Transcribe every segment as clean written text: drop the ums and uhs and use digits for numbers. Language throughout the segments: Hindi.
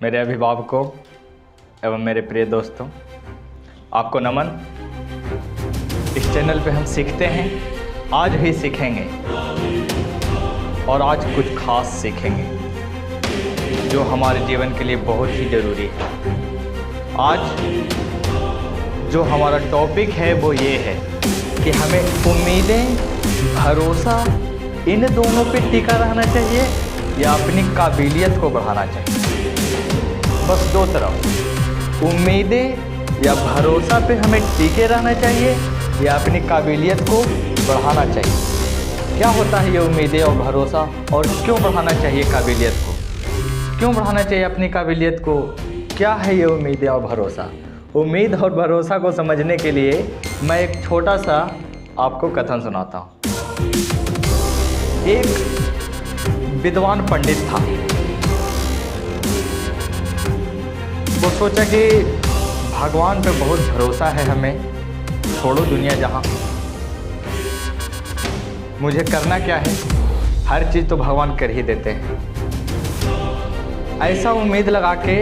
मेरे अभिभावकों एवं मेरे प्रिय दोस्तों, आपको नमन। इस चैनल पे हम सीखते हैं, आज भी सीखेंगे और आज कुछ खास सीखेंगे जो हमारे जीवन के लिए बहुत ही ज़रूरी है। आज जो हमारा टॉपिक है वो ये है कि हमें उम्मीदें, भरोसा इन दोनों पे टिका रहना चाहिए या अपनी काबिलियत को बढ़ाना चाहिए। बस दो तरफ, उम्मीदें या भरोसा पे हमें टिके रहना चाहिए या अपनी काबिलियत को बढ़ाना चाहिए। क्या होता है ये उम्मीदें और भरोसा, और क्यों बढ़ाना चाहिए काबिलियत को, क्यों बढ़ाना चाहिए अपनी काबिलियत को? क्या है ये उम्मीदें और भरोसा? उम्मीद और भरोसा को समझने के लिए मैं एक छोटा सा आपको कथन सुनाता हूँ। एक विद्वान पंडित था। वो सोचा कि भगवान पे बहुत भरोसा है हमें, छोड़ो दुनिया जहां, मुझे करना क्या है, हर चीज़ तो भगवान कर ही देते हैं। ऐसा उम्मीद लगा के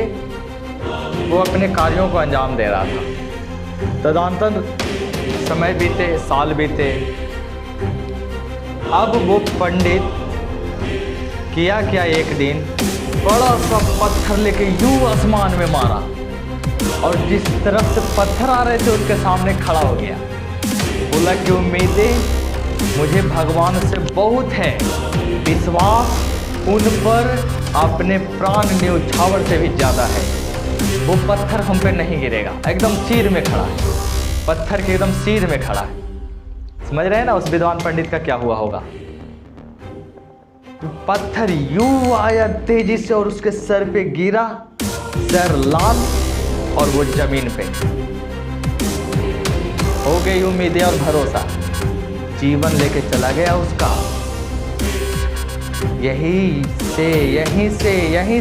वो अपने कार्यों को अंजाम दे रहा था। तदनंतर समय बीते, साल बीते। अब वो पंडित किया क्या, एक दिन बड़ा सा पत्थर लेके यूं आसमान में मारा और जिस तरफ से पत्थर आ रहे थे उसके सामने खड़ा हो गया। बोला कि उम्मीदें मुझे भगवान से बहुत है, विश्वास उन पर अपने प्राण न्यौछावर से भी ज़्यादा है। वो पत्थर हम पे नहीं गिरेगा, एकदम सिर में खड़ा है, पत्थर के एकदम सिर में खड़ा है। समझ रहे हैं ना उस विद्वान पंडित का क्या हुआ होगा? पत्थर यूं आया तेजी से और उसके सर पे गिरा, सर लाल, और वो जमीन पे हो गई उम्मीदें और भरोसा, जीवन लेके चला गया उसका। यहीं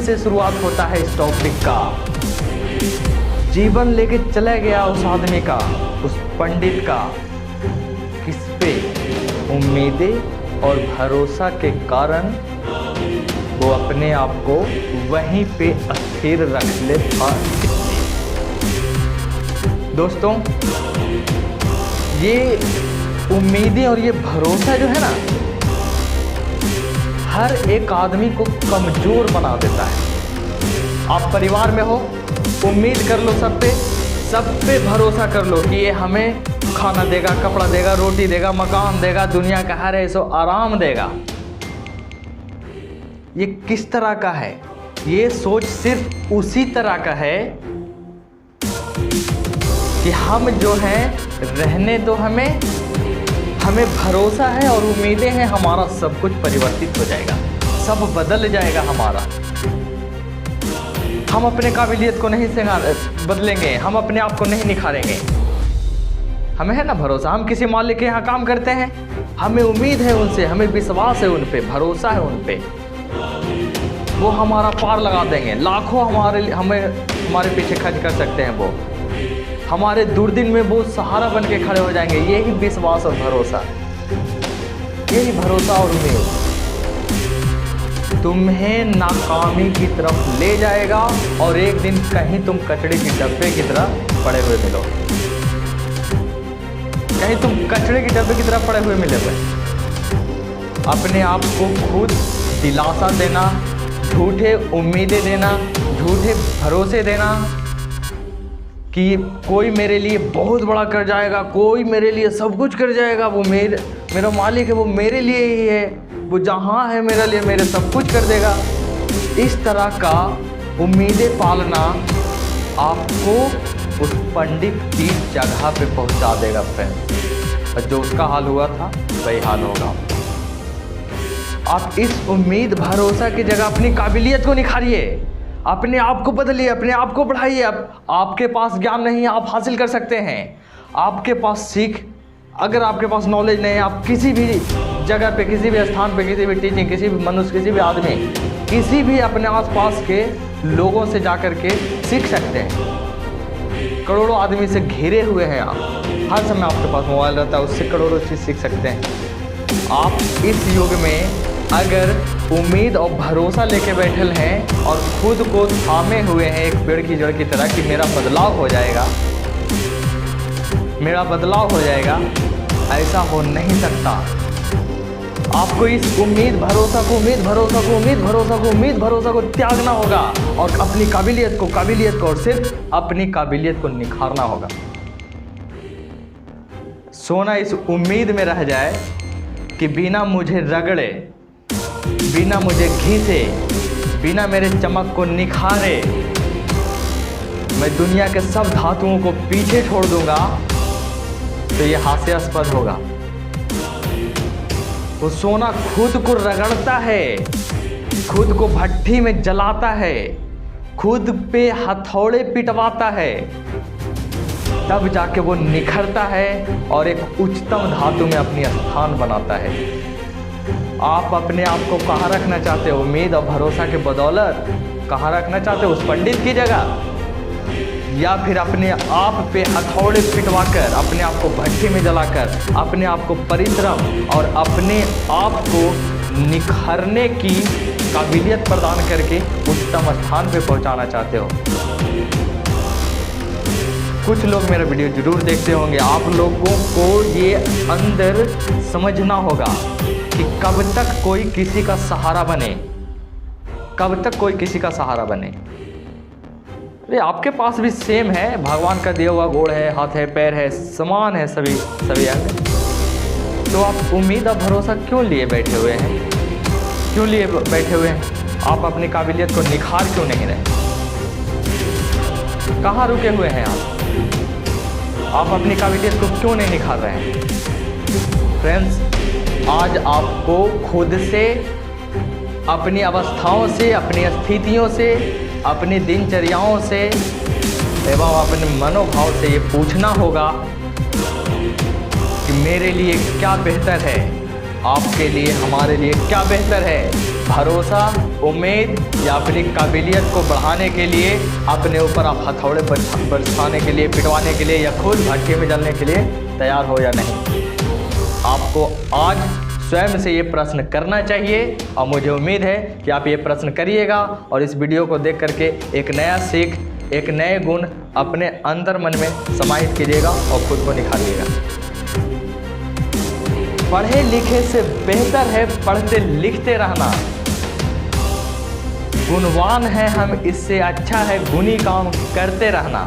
से शुरुआत होता है इस टॉपिक का। जीवन लेके चला गया उस आदमी का, उस पंडित का। किस पे? उम्मीदें और भरोसा के कारण वो अपने आप को वहीं पे स्थिर रख ले था। दोस्तों, ये उम्मीदें और ये भरोसा जो है ना, हर एक आदमी को कमजोर बना देता है। आप परिवार में हो, उम्मीद कर लो सब पे भरोसा कर लो कि ये हमें खाना देगा, कपड़ा देगा, रोटी देगा, मकान देगा, दुनिया का हर ऐसो आराम देगा। ये किस तरह का है? ये सोच सिर्फ उसी तरह का है कि हम जो हैं रहने दो, हमें भरोसा है और उम्मीदें हैं, हमारा सब कुछ परिवर्तित हो जाएगा, सब बदल जाएगा हमारा। हम अपने काबिलियत को नहीं बदलेंगे, हम अपने आप को नहीं निखारेंगे। हमें है ना भरोसा, हम किसी मालिक के यहाँ काम करते हैं, हमें उम्मीद है उनसे, हमें विश्वास है उन पे, भरोसा है उन पे, वो हमारा पार लगा देंगे। लाखों हमारे पीछे खर्च कर सकते हैं, वो हमारे दुर्दिन में वो सहारा बन के खड़े हो जाएंगे। यही विश्वास और भरोसा, यही भरोसा और उम्मीद तुम्हें नाकामी की तरफ ले जाएगा और एक दिन कहीं तुम कचड़े के डब्बे की तरह पड़े हुए मिलो, कहीं तुम कचड़े के डब्बे की तरह पड़े हुए मिले हुए। अपने आप को खुद दिलासा देना, झूठे उम्मीदें देना, झूठे भरोसे देना कि कोई मेरे लिए बहुत बड़ा कर जाएगा, कोई मेरे लिए सब कुछ कर जाएगा, वो मेरा मालिक है, वो मेरे लिए ही है, वो जहाँ है मेरे लिए मेरे सब कुछ कर देगा। इस तरह का उम्मीदें पालना आपको उस पंडित की जगह पे पहुंचा देगा फ्रेंड, और जो उसका हाल हुआ था वही हाल होगा। आप इस उम्मीद भरोसा की जगह अपनी काबिलियत को निखारिए, अपने आप को बदलिए, अपने आप को बढ़ाइए। आपके पास ज्ञान नहीं है, आप हासिल कर सकते हैं। आपके पास सीख, अगर आपके पास नॉलेज नहीं है, आप किसी भी जगह पे, किसी भी स्थान पे, किसी भी टीचिंग, किसी भी मनुष्य, किसी भी आदमी, किसी भी अपने आसपास के लोगों से जाकर के सीख सकते हैं। करोड़ों आदमी से घिरे हुए हैं आप, हर समय आपके पास मोबाइल रहता है, उससे करोड़ों चीज़ सीख सकते हैं। आप इस युग में अगर उम्मीद और भरोसा लेके बैठल हैं और खुद को थामे हुए हैं एक पेड़ की जड़ की तरह कि मेरा बदलाव हो जाएगा, मेरा बदलाव हो जाएगा, ऐसा हो नहीं सकता। आपको इस उम्मीद भरोसा को त्यागना होगा और अपनी काबिलियत को और सिर्फ अपनी काबिलियत को निखारना होगा। सोना इस उम्मीद में रह जाए कि बिना मुझे रगड़े, बिना मुझे घीसे, बिना मेरे चमक को निखारे मैं दुनिया के सब धातुओं को पीछे छोड़ दूंगा, तो ये हास्यास्पद होगा। वो सोना खुद को रगड़ता है, खुद को भट्ठी में जलाता है, खुद पे हथौड़े पिटवाता है, तब जाके वो निखरता है और एक उच्चतम धातु में अपनी स्थान बनाता है। आप अपने आप को कहाँ रखना चाहते हो? उम्मीद और भरोसा के बदौलत कहाँ रखना चाहते हो? उस पंडित की जगह, या फिर अपने आप पे हथौड़े पिटवाकर, अपने आप को भट्टी में जलाकर, अपने आप को परिश्रम और अपने आप को निखरने की काबिलियत प्रदान करके उच्चतम स्थान पे पहुंचाना चाहते हो? कुछ लोग मेरा वीडियो जरूर देखते होंगे। आप लोगों को ये अंदर समझना होगा कि कब तक कोई किसी का सहारा बने, कब तक कोई किसी का सहारा बने। अरे आपके पास भी सेम है, भगवान का दिया हुआ गोड़ है, हाथ है, पैर है, समान है सभी अंग, तो आप उम्मीद और भरोसा क्यों लिए बैठे हुए हैं? क्यों लिए बैठे हुए हैं? आप अपनी काबिलियत को निखार क्यों नहीं रहे? कहाँ रुके हुए हैं आप अपनी काबिलियत को क्यों नहीं निखार रहे हैं? फ्रेंड्स, आज आपको खुद से, अपनी अवस्थाओं से, अपनी स्थितियों से, अपनी दिनचर्याओं से एवं अपने मनोभाव से ये पूछना होगा कि मेरे लिए क्या बेहतर है, आपके लिए, हमारे लिए क्या बेहतर है? भरोसा, उम्मीद या अपनी काबिलियत को बढ़ाने के लिए अपने ऊपर आप हथौड़े बरसाने के लिए, पिटवाने के लिए या खुद भट्टी में जलने के लिए तैयार हो या नहीं? आपको आज स्वयं से ये प्रश्न करना चाहिए और मुझे उम्मीद है कि आप ये प्रश्न करिएगा और इस वीडियो को देख करके एक नया सीख, एक नए गुण अपने अंतर मन में समाहित कीजिएगा और खुद को निखारिएगा। पढ़े लिखे से बेहतर है पढ़ते लिखते रहना। गुणवान है हम, इससे अच्छा है गुणी काम करते रहना।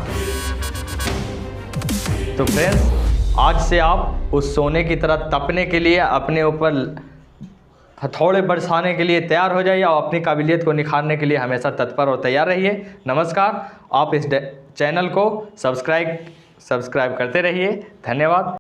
तो फ्रेंड्स, आज से आप उस सोने की तरह तपने के लिए, अपने ऊपर हथौड़े बरसाने के लिए तैयार हो जाइए और अपनी काबिलियत को निखारने के लिए हमेशा तत्पर और तैयार रहिए। नमस्कार। आप इस चैनल को सब्सक्राइब करते रहिए। धन्यवाद।